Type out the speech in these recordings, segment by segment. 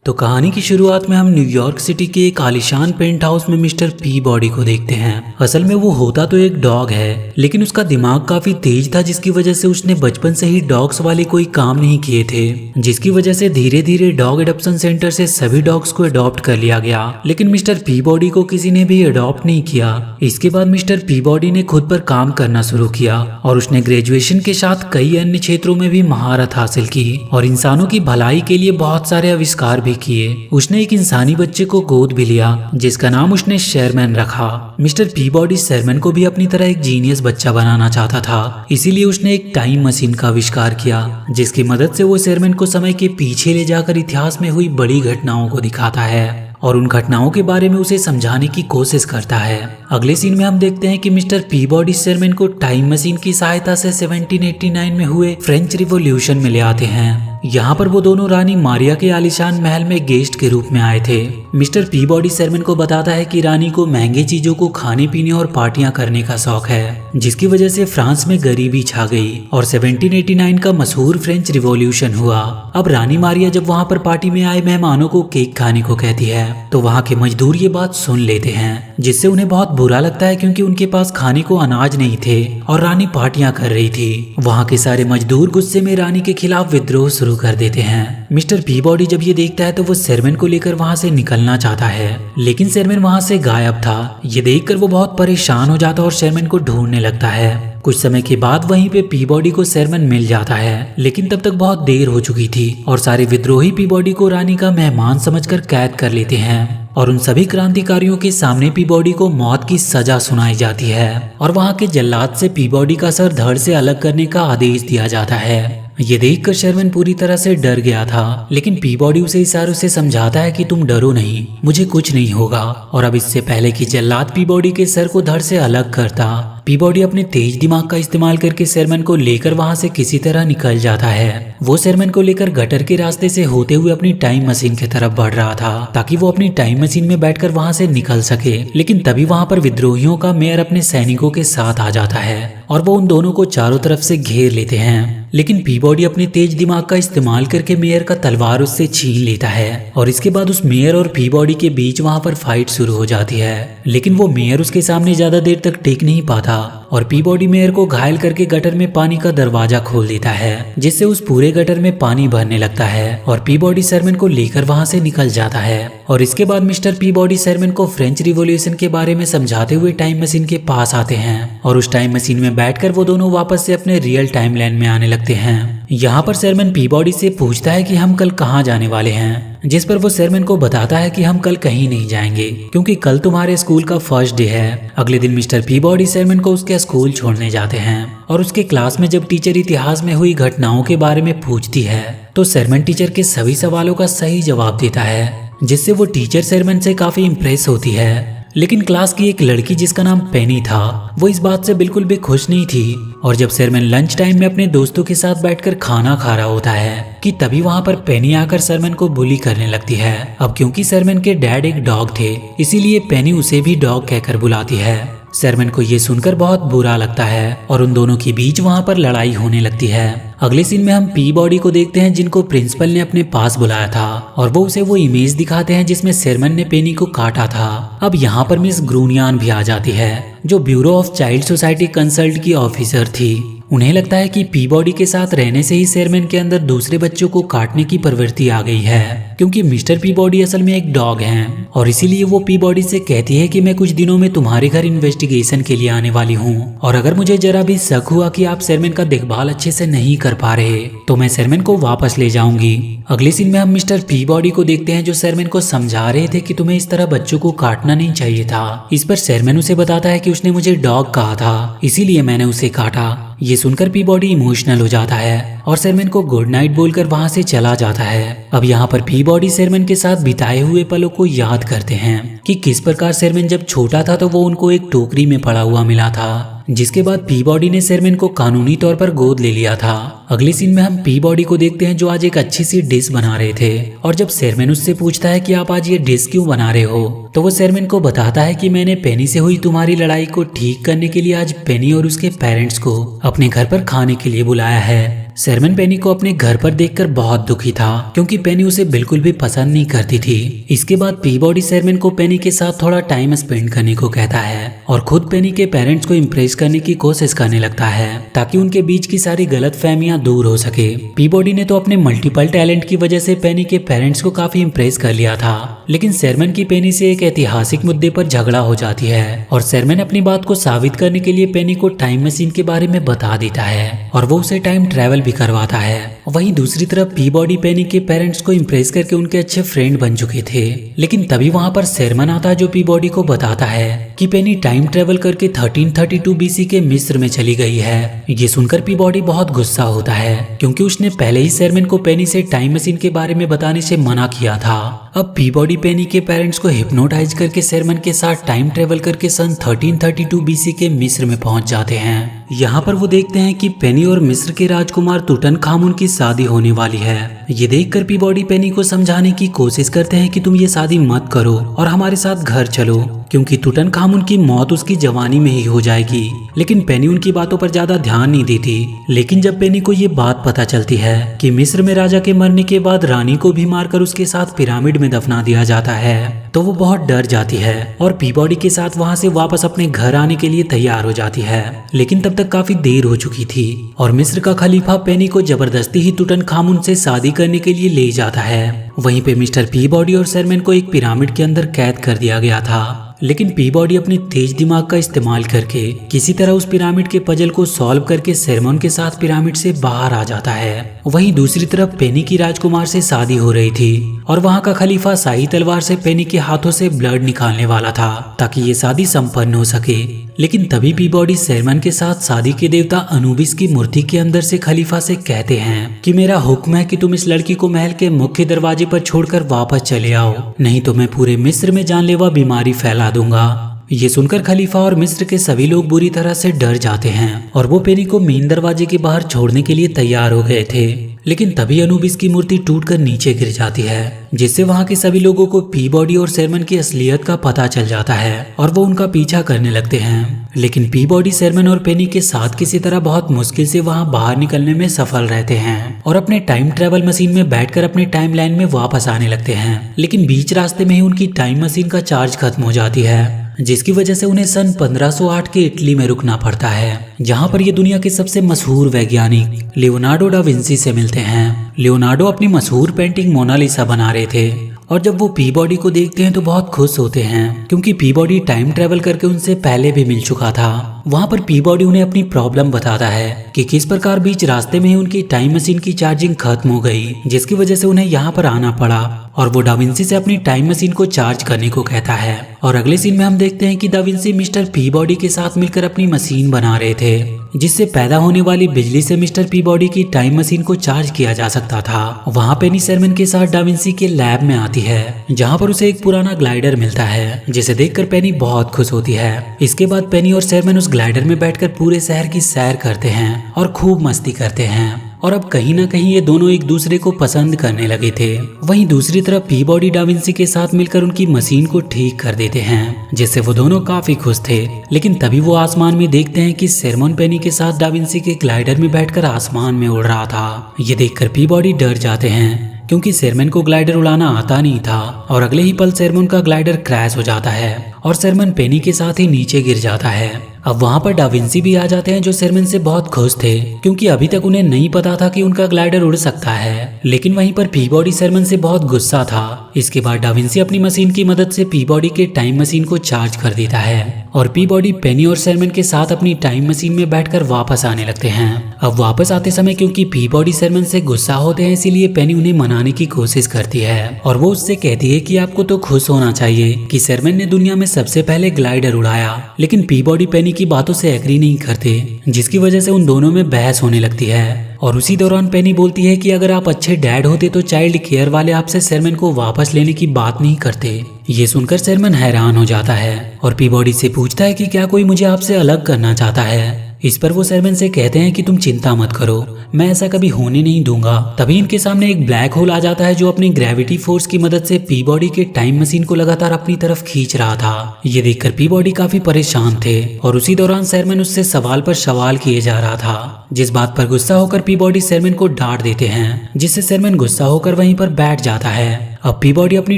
तो कहानी की शुरुआत में हम न्यूयॉर्क सिटी के एक आलीशान पेंट हाउस में मिस्टर पी बॉडी को देखते हैं। असल में वो होता तो एक डॉग है, लेकिन उसका दिमाग काफी तेज था, जिसकी वजह से उसने बचपन से ही डॉग्स वाले कोई काम नहीं किए थे, जिसकी वजह से धीरे धीरे डॉग एडॉप्शन सेंटर से सभी डॉग्स को अडॉप्ट कर लिया गया। लेकिन मिस्टर पी बॉडी को किसी ने भी अडॉप्ट नहीं किया। इसके बाद मिस्टर पी बॉडी ने खुद पर काम करना शुरू किया और उसने ग्रेजुएशन के साथ कई अन्य क्षेत्रों में भी महारत हासिल की और इंसानों की भलाई के लिए बहुत सारे आविष्कार भी किए। उसने एक इंसानी बच्चे को गोद भी लिया, जिसका नाम उसने शेरमैन रखा। मिस्टर पी बॉडी शेरमैन को भी अपनी तरह एक जीनियस बच्चा बनाना चाहता था, इसीलिए उसने एक टाइम मशीन का आविष्कार किया, जिसकी मदद से वो शेरमैन को समय के पीछे ले जाकर इतिहास में हुई बड़ी घटनाओं को दिखाता है और उन घटनाओं के बारे में उसे समझाने की कोशिश करता है। अगले सीन में हम देखते हैं कि मिस्टर पी बॉडी शेरमैन को टाइम मशीन की सहायता से 1789 में हुए फ्रेंच रिवॉल्यूशन में ले आते हैं। यहाँ पर वो दोनों रानी मारिया के आलीशान महल में गेस्ट के रूप में आए थे। मिस्टर पी बॉडी शेरमैन को बताता है कि रानी को महंगे चीजों को खाने पीने और पार्टियां करने का शौक है, जिसकी वजह से फ्रांस में गरीबी छा गई और 1789 का मशहूर फ्रेंच रिवॉल्यूशन हुआ। अब रानी मारिया जब वहाँ पर पार्टी में आए मेहमानों को केक खाने को कहती है, तो वहाँ के मजदूर ये बात सुन लेते हैं, जिससे उन्हें बहुत बुरा लगता है, क्योंकि उनके पास खाने को अनाज नहीं थे और रानी पार्टियां कर रही थी। वहाँ के सारे मजदूर गुस्से में रानी के खिलाफ विद्रोह शुरू कर देते हैं। मिस्टर पी बॉडी जब ये देखता है तो वो शेरमैन को लेकर वहाँ से निकलना चाहता है, लेकिन शेरमैन वहाँ से गायब था। ये देखकर वो बहुत परेशान हो जाता है और शेरमैन को ढूंढने लगता है। कुछ समय के बाद वहीं पे पी बॉडी को शेरमैन मिल जाता है, लेकिन तब तक बहुत देर हो चुकी थी और सारे विद्रोही पी बॉडी को रानी का मेहमान समझकर कैद कर लेते हैं और उन सभी क्रांतिकारियों के सामने पी बॉडी को मौत की सजा सुनाई जाती है और वहाँ के जल्लाद से पी बॉडी का सर धड़ से अलग करने का आदेश दिया जाता है। ये देखकर शेरमैन पूरी तरह से डर गया था, लेकिन पी बॉडी उसे इशारों से समझाता है कि तुम डरो नहीं, मुझे कुछ नहीं होगा। और अब इससे पहले कि जल्लाद पी बॉडी के सर को धड़ से अलग करता, पी बॉडी अपने तेज दिमाग का इस्तेमाल करके शेरमैन को लेकर वहां से किसी तरह निकल जाता है। वो शेरमैन को लेकर गटर के रास्ते से होते हुए अपनी टाइम मशीन की तरफ बढ़ रहा था, ताकि वो अपनी टाइम मशीन में बैठकर वहां से निकल सके। लेकिन तभी वहां पर विद्रोहियों का मेयर अपने सैनिकों के साथ आ जाता है और वो उन दोनों को चारों तरफ से घेर लेते हैं। लेकिन पी बॉडी अपने तेज दिमाग का इस्तेमाल करके मेयर का तलवार उससे छीन लेता है और इसके बाद उस मेयर और पी बॉडी के बीच वहां पर फाइट शुरू हो जाती है। लेकिन वो मेयर उसके सामने ज्यादा देर तक टिक नहीं पाता और पी बॉडी मेयर को घायल करके गटर में पानी का दरवाजा खोल देता है, जिससे उस पूरे गटर में पानी भरने लगता है और पी बॉडी शेरमैन को लेकर वहां से निकल जाता है। और इसके बाद मिस्टर पी बॉडी शेरमैन को फ्रेंच रिवॉल्यूशन के बारे में समझाते हुए टाइम मशीन के पास आते हैं और उस टाइम मशीन में बैठकर वो दोनों वापस से अपने रियल टाइम लाइन में आने लगते हैं। यहाँ पर शेरमैन पी बॉडी से पूछता है कि हम कल कहाँ जाने वाले हैं, जिस पर वो शेरमैन को बताता है कि हम कल कहीं नहीं जाएंगे, क्योंकि कल तुम्हारे स्कूल का फर्स्ट डे है। अगले दिन मिस्टर पी बॉडी शेरमैन को उसके स्कूल छोड़ने जाते हैं और उसके क्लास में जब टीचर इतिहास में हुई घटनाओं के बारे में पूछती है, तो शेरमैन टीचर के सभी सवालों का सही जवाब देता है, जिससे वो टीचर शेरमैन से काफी इम्प्रेस होती है। लेकिन क्लास की एक लड़की जिसका नाम पेनी था, वो इस बात से बिल्कुल भी खुश नहीं थी। और जब शेरमैन लंच टाइम में अपने दोस्तों के साथ बैठकर खाना खा रहा होता है, कि तभी वहां पर पेनी आकर शेरमैन को बुली करने लगती है। अब क्योंकि शेरमैन के डैड एक डॉग थे, इसीलिए पेनी उसे भी डॉग कहकर बुलाती है। शेरमैन को ये सुनकर बहुत बुरा लगता है और उन दोनों के बीच वहां पर लड़ाई होने लगती है। अगले सीन में हम पी बॉडी को देखते हैं, जिनको प्रिंसिपल ने अपने पास बुलाया था और वो उसे वो इमेज दिखाते हैं जिसमें शेरमैन ने पेनी को काटा था। अब यहाँ पर मिस ग्रूनियान भी आ जाती है, जो bureau of child society consult की ऑफिसर थी। उन्हें लगता है कि पी बॉडी के साथ रहने से ही शेरमैन के अंदर दूसरे बच्चों को काटने की प्रवृत्ति आ गई है, क्योंकि मिस्टर पी बॉडी असल में एक डॉग हैं और इसीलिए वो पी बॉडी से कहती है कि मैं कुछ दिनों में तुम्हारे घर इन्वेस्टिगेशन के लिए आने वाली हूँ और अगर मुझे जरा भी शक हुआ कि आप शेरमैन का देखभाल अच्छे से नहीं कर पा रहे, तो मैं शेरमैन को वापस ले जाऊंगी। अगले सीन में हम मिस्टर पी बॉडी को देखते हैं, जो शेरमैन को समझा रहे थे कि तुम्हें इस तरह बच्चों को काटना नहीं चाहिए था। इस पर शेरमैन उसे बताता है कि उसने मुझे डॉग कहा था, इसीलिए मैंने उसे काटा। ये सुनकर पी बॉडी इमोशनल हो जाता है और शेरमैन को गुड नाइट बोलकर वहां से चला जाता है। अब यहाँ पर पी बॉडी शेरमैन के साथ बिताए हुए पलों को याद करते हैं कि किस प्रकार शेरमैन जब छोटा था तो वो उनको एक टोकरी में पड़ा हुआ मिला था, जिसके बाद पी बॉडी ने शेरमैन को कानूनी तौर पर गोद ले लिया था। अगले सीन में हम पी बॉडी को देखते हैं, जो आज एक अच्छी सी डिश बना रहे थे और जब शेरमैन उससे पूछता है कि आप आज ये डिश क्यों बना रहे हो, तो वो शेरमैन को बताता है कि मैंने पेनी से हुई तुम्हारी लड़ाई को ठीक करने के लिए आज पेनी और उसके पेरेंट्स को अपने घर पर खाने के लिए बुलाया है। शेरमैन पेनी को अपने घर पर देखकर बहुत दुखी था क्योंकि पेनी उसे बिल्कुल भी पसंद नहीं करती थी। इसके बाद पीबॉडी शेरमैन को पेनी के साथ थोड़ा टाइम स्पेंड करने को कहता है और खुद पेनी के पेरेंट्स को इम्प्रेस करने की कोशिश करने लगता है ताकि उनके बीच की सारी गलतफहमियां दूर हो सके। पीबॉडी ने तो अपने मल्टीपल टैलेंट की वजह से पेनी के पेरेंट्स को काफी इम्प्रेस कर लिया था, लेकिन शेरमैन की पेनी से एक ऐतिहासिक मुद्दे पर झगड़ा हो जाती है और शेरमैन अपनी बात को साबित करने के लिए पेनी को टाइम मशीन के बारे में बता देता है और वो उसे टाइम ट्रेवल भी करवाता है। वहीं दूसरी तरफ पीबॉडी पेनी के पेरेंट्स को इम्प्रेस करके उनके अच्छे फ्रेंड बन चुके थे, लेकिन तभी वहां पर शेरमैन आता है जो पीबॉडी को बताता है कि पेनी टाइम ट्रेवल करके 1332 बीसी के मिस्र में चली गई है। ये सुनकर पीबॉडी बहुत गुस्सा होता है क्योंकि उसने पहले ही शेरमैन को पेनी से टाइम मशीन के बारे में बताने से मना किया था। अब पीबॉडी पेनी के पेरेंट्स को हिप्नोटाइज करके शेरमैन के साथ टाइम ट्रेवल करके सन 1332 बीसी के मिस्र में पहुंच जाते हैं। यहाँ पर वो देखते हैं कि पेनी और मिस्र के राजकुमार तुतनखामुन की शादी होने वाली है। ये देखकर पीबॉडी पेनी को समझाने की कोशिश करते हैं कि तुम ये शादी मत करो और हमारे साथ घर चलो, क्योंकि तुतनखामुन की मौत उसकी जवानी में ही हो जाएगी। लेकिन पेनी उनकी बातों पर ज्यादा ध्यान नहीं देती। लेकिन जब पेनी को ये बात पता चलती है कि मिस्र में राजा के मरने के बाद रानी को भी मारकर उसके साथ पिरामिड में दफना दिया जाता है, तो वो बहुत डर जाती है और पीबॉडी के साथ वहां से वापस अपने घर आने के लिए तैयार हो जाती है। लेकिन तब तक काफी देर हो चुकी थी और मिस्र का खलीफा पेनी को जबरदस्ती ही तुतनखामुन से शादी करने के लिए ले जाता है। वहीं पे मिस्टर पीबॉडी और शेरमैन को एक पिरामिड के अंदर कैद कर दिया गया था, लेकिन पीबॉडी अपनी तेज दिमाग का इस्तेमाल करके किसी तरह उस पिरामिड के पजल को सॉल्व करके शेरमैन के साथ पिरामिड से बाहर आ जाता है। वहीं दूसरी तरफ पेनी की राजकुमार से शादी हो रही थी और वहां का खलीफा शाही तलवार से पेनी के हाथों से ब्लड निकालने वाला था ताकि ये शादी संपन्न हो सके। लेकिन तभी पीबॉडी शेरमैन के साथ शादी के देवता अनुबिस की मूर्ति के अंदर से खलीफा से कहते हैं कि मेरा हुक्म है कि तुम इस लड़की को महल के मुख्य दरवाजे पर छोड़कर वापस चले आओ, नहीं तो मैं पूरे मिस्र में जानलेवा बीमारी फैला दूंगा। ये सुनकर खलीफा और मिस्र के सभी लोग बुरी तरह से डर जाते हैं और वो पेनी को मेन दरवाजे के बाहर छोड़ने के लिए तैयार हो गए थे। लेकिन तभी अनुबिस की मूर्ति टूटकर नीचे गिर जाती है, जिससे वहां के सभी लोगों को पीबॉडी और शेरमैन की असलियत का पता चल जाता है और वो उनका पीछा करने लगते हैं। लेकिन पीबॉडी शेरमैन और पेनी के साथ किसी तरह बहुत मुश्किल से वहां बाहर निकलने में सफल रहते हैं और अपने टाइम ट्रेवल मशीन में बैठकर अपने टाइम लाइन में वापस आने लगते हैं। लेकिन बीच रास्ते में ही उनकी टाइम मशीन का चार्ज खत्म हो जाती है, जिसकी वजह से उन्हें सन 1508 के इटली में रुकना पड़ता है, जहां पर ये दुनिया के सबसे मशहूर वैज्ञानिक लियोनार्डो डा विंसी से मिलते हैं। लियोनार्डो अपनी मशहूर पेंटिंग मोनालिसा बना रहे थे और जब वो पीबॉडी को देखते हैं तो बहुत खुश होते हैं क्योंकि पीबॉडी टाइम ट्रेवल करके उनसे पहले भी मिल चुका था। वहां पर पीबॉडी उन्हें अपनी प्रॉब्लम बताता है कि किस प्रकार बीच रास्ते में ही उनकी टाइम मशीन की चार्जिंग खत्म हो गई, जिसकी वजह से उन्हें यहाँ पर आना पड़ा और वो डा विंसी से अपनी टाइम मशीन को चार्ज करने को कहता है। और अगले सीन में हम देखते हैं कि डा विंसी मिस्टर पीबॉडी के साथ मिलकर अपनी मशीन बना रहे थे, जिससे पैदा होने वाली बिजली से मिस्टर पीबॉडी की टाइम मशीन को चार्ज किया जा सकता था। वहाँ पेनी शेरमैन के साथ डा विंसी के लैब में आती है, जहाँ पर उसे एक पुराना ग्लाइडर मिलता है, जिसे देखकर पेनी बहुत खुश होती है। इसके बाद पेनी और शेरमैन उस ग्लाइडर में बैठकर पूरे शहर की सैर करते हैं और खूब मस्ती करते हैं और अब कहीं ना कहीं ये दोनों एक दूसरे को पसंद करने लगे थे। वहीं दूसरी तरफ पीबॉडी डा विंसी के साथ मिलकर उनकी मशीन को ठीक कर देते हैं, जिससे वो दोनों काफी खुश थे। लेकिन तभी वो आसमान में देखते हैं कि शेरमैन पेनी के साथ डा विंसी के ग्लाइडर में बैठकर आसमान में उड़ रहा था। ये देखकर पीबॉडी डर जाते हैं क्योंकि शेरमैन को ग्लाइडर उड़ाना आता नहीं था और अगले ही पल शेरमैन का ग्लाइडर क्रैश हो जाता है और शेरमैन पेनी के साथ ही नीचे गिर जाता है। अब वहाँ पर डा विंसी भी आ जाते हैं जो शेरमैन से बहुत खुश थे क्योंकि अभी तक उन्हें नहीं पता था कि उनका ग्लाइडर उड़ सकता है। लेकिन वहीं पर पीबॉडी शेरमैन से बहुत गुस्सा था। इसके बाद डा विंसी अपनी मशीन की मदद से पीबॉडी के टाइम मशीन को चार्ज कर देता है और पीबॉडी पेनी और शेरमैन के साथ अपनी टाइम मशीन में बैठकर वापस आने लगते हैं। अब वापस आते समय क्योंकि पीबॉडी शेरमैन से गुस्सा होते हैं, इसीलिए पेनी उन्हें मनाने की कोशिश करती है और वो उससे कहती है कि आपको तो खुश होना चाहिए कि शेरमैन ने दुनिया में सबसे पहले ग्लाइडर उड़ाया। लेकिन पीबॉडी पेनी की बातों से एग्री नहीं करते, जिसकी वजह से उन दोनों में बहस होने लगती है। और उसी दौरान पेनी बोलती है कि अगर आप अच्छे डैड होते तो चाइल्ड केयर वाले आपसे शेरमैन को वापस लेने की बात नहीं करते। ये सुनकर शेरमैन हैरान हो जाता है और पीबॉडी से पूछता है कि क्या कोई मुझे आपसे अलग करना चाहता है। इस पर वो शेरमैन से कहते हैं कि तुम चिंता मत करो, मैं ऐसा कभी होने नहीं दूंगा। तभी इनके सामने एक ब्लैक होल आ जाता है जो अपनी ग्रेविटी फोर्स की मदद से पीबॉडी के टाइम मशीन को लगातार अपनी तरफ खींच रहा था। ये देखकर पीबॉडी काफी परेशान थे और उसी दौरान शेरमैन उससे सवाल पर सवाल किए जा रहा था, जिस बात पर गुस्सा होकर पीबॉडी शेरमैन को डांट देते हैं, जिससे शेरमैन गुस्सा होकर वहीं पर बैठ जाता है। अब पीबॉडी अपनी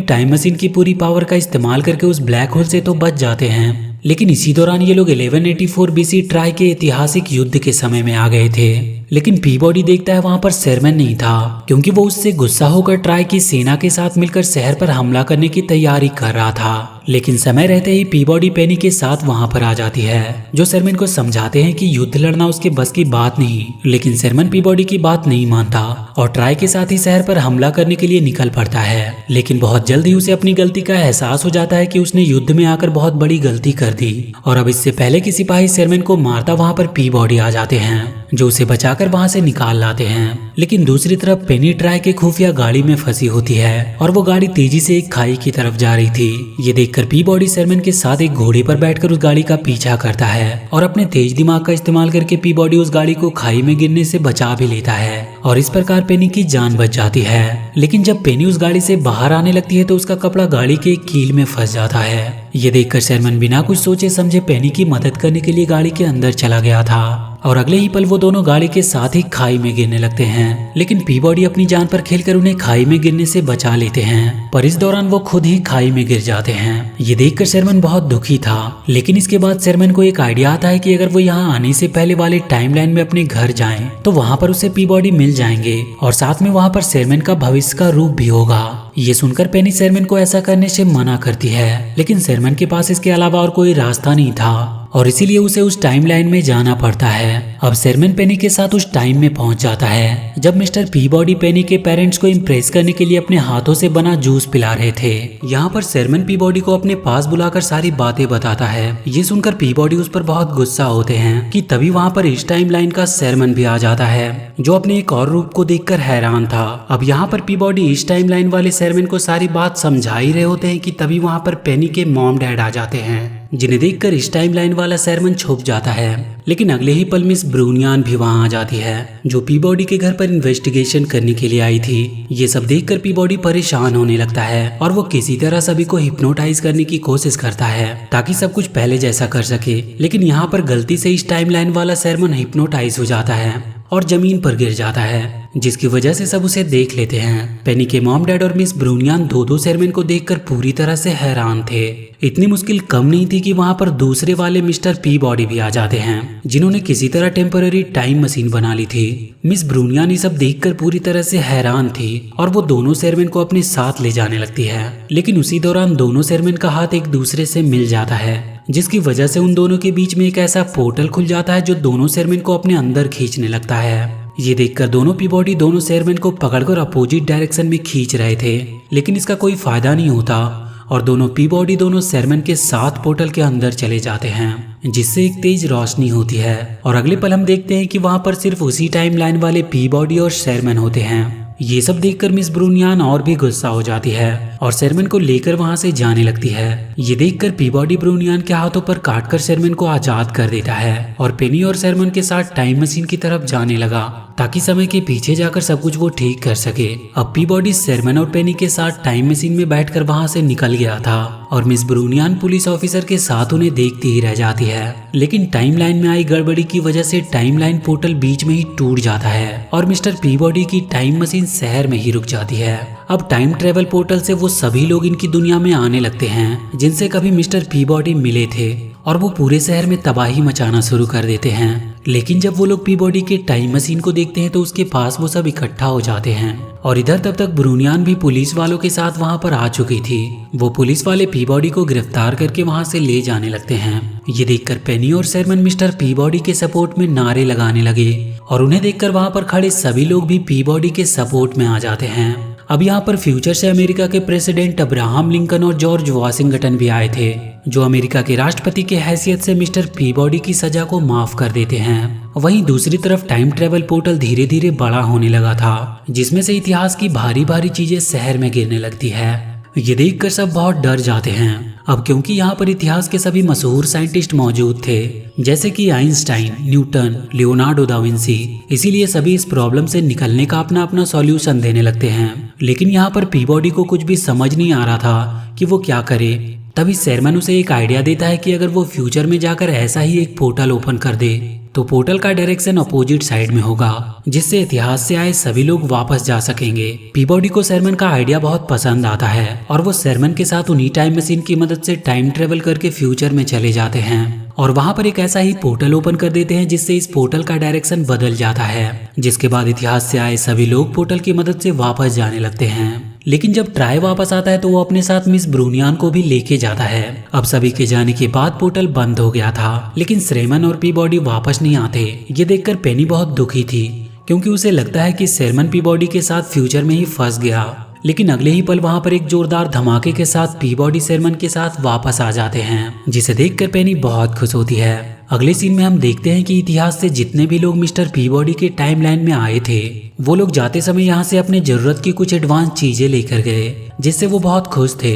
टाइम मशीन की पूरी पावर का इस्तेमाल करके उस ब्लैक होल से तो बच जाते हैं, लेकिन इसी दौरान ये लोग 1184 बीसी ट्राई के ऐतिहासिक युद्ध के समय में आ गए थे। लेकिन पीबॉडी देखता है वहां पर शेरमैन नहीं था, क्योंकि वो उससे गुस्सा होकर ट्राई की सेना के साथ मिलकर शहर पर हमला करने की तैयारी कर रहा था। लेकिन समय रहते ही पीबॉडी पेनी के साथ वहां पर आ जाती है, जो शेरमैन को समझाते हैं कि युद्ध लड़ना उसके बस की बात नहीं। लेकिन शेरमैन पीबॉडी की बात नहीं मानता और ट्राई के साथ ही शहर पर हमला करने के लिए निकल पड़ता है। लेकिन बहुत जल्द ही उसे अपनी गलती का एहसास हो जाता है कि उसने युद्ध में आकर बहुत बड़ी गलती कर दी, और अब इससे पहले कि सिपाही शेरमैन को मारता वहां पर पीबॉडी आ जाते हैं, जो उसे बचाकर वहां से निकाल लाते हैं। लेकिन दूसरी तरफ पेनी ट्राई के खुफिया गाड़ी में फंसी होती है और वो गाड़ी तेजी से एक खाई की तरफ जा रही थी। ये देखकर पीबॉडी शेरमैन के साथ एक घोड़े पर बैठकर उस गाड़ी का पीछा करता है और अपने तेज दिमाग का इस्तेमाल करके पीबॉडी उस गाड़ी को खाई में गिरने से बचा भी लेता है और इस प्रकार पेनी की जान बच जाती है। लेकिन जब पेनी उस गाड़ी से बाहर आने लगती है तो उसका कपड़ा गाड़ी के कील में फंस जाता है। ये देखकर शेरमैन बिना कुछ सोचे समझे पेनी की मदद करने के लिए गाड़ी के अंदर चला गया था और अगले ही पल वो दोनों गाड़ी के साथ ही खाई में गिरने लगते हैं। लेकिन पीबॉडी अपनी जान पर खेलकर उन्हें खाई में गिरने से बचा लेते हैं, पर इस दौरान वो खुद ही खाई में गिर जाते हैं। ये देखकर शेरमैन बहुत दुखी था, लेकिन इसके बाद शेरमैन को एक आइडिया आता है कि अगर वो यहाँ आने से पहले वाले टाइमलाइन में अपने घर जाएं, तो वहाँ पर उसे पीबॉडी मिल जाएंगे और साथ में वहाँ पर शेरमैन का भविष्य का रूप भी होगा। ये सुनकर पेनी शेरमैन को ऐसा करने से मना करती है, लेकिन शेरमैन के पास इसके अलावा और कोई रास्ता नहीं था और इसीलिए उसे उस टाइमलाइन में जाना पड़ता है। अब शेरमैन पेनी के साथ उस टाइम में पहुंच जाता है जब मिस्टर पीबॉडी पेनी के पेरेंट्स को इम्प्रेस करने के लिए अपने हाथों से बना जूस पिला रहे थे। यहाँ पर शेरमैन पीबॉडी को अपने पास बुलाकर सारी बातें बताता है। ये सुनकर पीबॉडी उस पर बहुत गुस्सा होते हैं कि तभी वहाँ पर इस टाइमलाइन का शेरमैन भी आ जाता है, जो अपने एक और रूप को देखकर हैरान था। अब यहाँ पर पीबॉडी इस टाइमलाइन वाले शेरमैन को सारी बात समझा ही रहे होते हैं कि तभी वहाँ पर पेनी के मॉम डैड आ जाते हैं, जिन्हें देखकर इस टाइमलाइन वाला शेरमैन छुप जाता है। लेकिन अगले ही पल मिस ब्रूनियान भी वहां आ जाती है, जो पीबॉडी के घर पर इन्वेस्टिगेशन करने के लिए आई थी। ये सब देखकर पीबॉडी परेशान होने लगता है और वो किसी तरह सभी को हिप्नोटाइज करने की कोशिश करता है ताकि सब कुछ पहले जैसा कर सके। लेकिन यहाँ पर गलती से इस टाइमलाइन वाला शेरमैन हिप्नोटाइज हो जाता है और जमीन पर गिर जाता है, जिसकी वजह से सब उसे देख लेते हैं। पेनी के मॉम डैड और मिस ब्रूनियान दो शेरमैन को देखकर पूरी तरह से हैरान थे। इतनी मुश्किल कम नहीं थी कि वहां पर दूसरे वाले मिस्टर पीबॉडी भी आ जाते हैं, जिन्होंने किसी तरह टेम्पररी टाइम मशीन बना ली थी। मिस ब्रूनियान ये सब देखकर पूरी तरह से हैरान थी और वो दोनों शेरमैन को अपने साथ ले जाने लगती है। लेकिन उसी दौरान दोनों शेरमैन का हाथ एक दूसरे से मिल जाता है, जिसकी वजह से उन दोनों के बीच में एक ऐसा पोर्टल खुल जाता है जो दोनों शेरमैन को अपने अंदर खींचने लगता है। ये देखकर दोनों पीबॉडी दोनों शेरमैन को पकड़कर अपोजिट डायरेक्शन में खींच रहे थे, लेकिन इसका कोई फायदा नहीं होता और दोनों पीबॉडी दोनों शेरमैन के साथ पोर्टल के अंदर चले जाते हैं, जिससे एक तेज रोशनी होती है और अगले पल हम देखते हैं कि वहां पर सिर्फ उसी टाइमलाइन वाले पीबॉडी और शेरमैन होते हैं। ये सब देखकर मिस ब्रूनियान और भी गुस्सा हो जाती है और शेरमैन को लेकर वहां से जाने लगती है। ये देखकर पीबॉडी ब्रूनियान के हाथों पर काटकर शेरमैन को आजाद कर देता है और पेनी और शेरमैन के साथ टाइम मशीन की तरफ जाने लगा ताकि समय के पीछे जाकर सब कुछ वो ठीक कर सके। अब पीबॉडी शेरमैन और पेनी के साथ टाइम मशीन में बैठकर वहां से निकल गया था और मिस ब्रूनियान पुलिस ऑफिसर के साथ उन्हें देखती ही रह जाती है। लेकिन टाइमलाइन में आई गड़बड़ी की वजह से टाइमलाइन पोर्टल बीच में ही टूट जाता है और मिस्टर पीबॉडी की टाइम मशीन शहर में ही रुक जाती है। अब टाइम ट्रेवल पोर्टल से वो सभी लोग इनकी दुनिया में आने लगते हैं जिनसे कभी मिस्टर पीबॉडी मिले थे और वो पूरे शहर में तबाही मचाना शुरू कर देते हैं। लेकिन जब वो लोग पीबॉडी के टाइम मशीन को देखते हैं तो उसके पास वो सब इकट्ठा हो जाते हैं और इधर तब तक ब्रूनियान भी पुलिस वालों के साथ वहां पर आ चुकी थी। वो पुलिस वाले पीबॉडी को गिरफ्तार करके वहां से ले जाने लगते हैं। ये देखकर पेनी और शेरमैन मिस्टर पीबॉडी के सपोर्ट में नारे लगाने लगे और उन्हें देखकर वहां पर खड़े सभी लोग भी पीबॉडी के सपोर्ट में आ जाते हैं। अब यहाँ पर फ्यूचर से अमेरिका के प्रेसिडेंट अब्राहम लिंकन और जॉर्ज वाशिंगटन भी आए थे, जो अमेरिका के राष्ट्रपति के हैसियत से मिस्टर पीबॉडी की सजा को माफ कर देते हैं। वहीं दूसरी तरफ टाइम ट्रेवल पोर्टल धीरे धीरे बड़ा होने लगा था, जिसमें से इतिहास की भारी भारी चीजें शहर में गिरने लगती है। ये देखकर सब बहुत डर जाते हैं। अब क्योंकि यहाँ पर इतिहास के सभी मशहूर साइंटिस्ट मौजूद थे, जैसे कि Einstein, Newton, Leonardo da Vinci, इसीलिए सभी इस प्रॉब्लम से निकलने का अपना अपना सॉल्यूशन देने लगते हैं। लेकिन यहाँ पर पीबॉडी को कुछ भी समझ नहीं आ रहा था कि वो क्या करे। तभी शेरमैन उसे एक आइडिया देता है कि अगर वो फ्यूचर में जाकर ऐसा ही एक पोर्टल ओपन कर दे तो पोर्टल का डायरेक्शन अपोजिट साइड में होगा, जिससे इतिहास से आए सभी लोग वापस जा सकेंगे। पीबॉडी को शेरमैन का आइडिया बहुत पसंद आता है और वो शेरमैन के साथ उन्हीं टाइम मशीन की मदद से टाइम ट्रेवल करके फ्यूचर में चले जाते हैं और वहां पर एक ऐसा ही पोर्टल ओपन कर देते हैं जिससे इस पोर्टल का डायरेक्शन बदल जाता है, जिसके बाद इतिहास से आए सभी लोग पोर्टल की मदद से वापस जाने लगते हैं। लेकिन जब ट्राई वापस आता है तो वो अपने साथ मिस ब्रूनियान को भी लेके जाता है। अब सभी के जाने के बाद पोर्टल बंद हो गया था, लेकिन शेरमैन और पीबॉडी वापस नहीं आते। ये देखकर पेनी बहुत दुखी थी क्योंकि उसे लगता है कि शेरमैन पीबॉडी के साथ फ्यूचर में ही फंस गया। लेकिन अगले ही पल वहां पर एक जोरदार धमाके के साथ पीबॉडी शेरमैन के साथ वापस आ जाते हैं, जिसे देखकर पेनी बहुत खुश होती है। अगले सीन में हम देखते हैं कि इतिहास से जितने भी लोग मिस्टर पीबॉडी के टाइमलाइन में आए थे वो लोग जाते समय यहाँ से अपने जरूरत की कुछ एडवांस चीजें लेकर गए, जिससे वो बहुत खुश थे।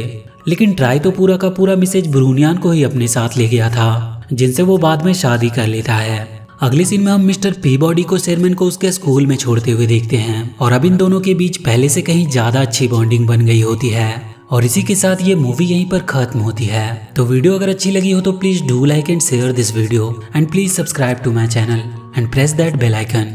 लेकिन ट्राई तो पूरा का पूरा मिसेज ब्रूनियान को ही अपने साथ ले गया था, जिनसे वो बाद में शादी कर लेता है। अगले सीन में हम मिस्टर पीबॉडी को शेरमैन को उसके स्कूल में छोड़ते हुए देखते हैं और अब इन दोनों के बीच पहले से कहीं ज्यादा अच्छी बॉन्डिंग बन गई होती है। और इसी के साथ ये मूवी यहीं पर खत्म होती है। तो वीडियो अगर अच्छी लगी हो तो please do like and share this video and please subscribe to my channel and press that bell icon.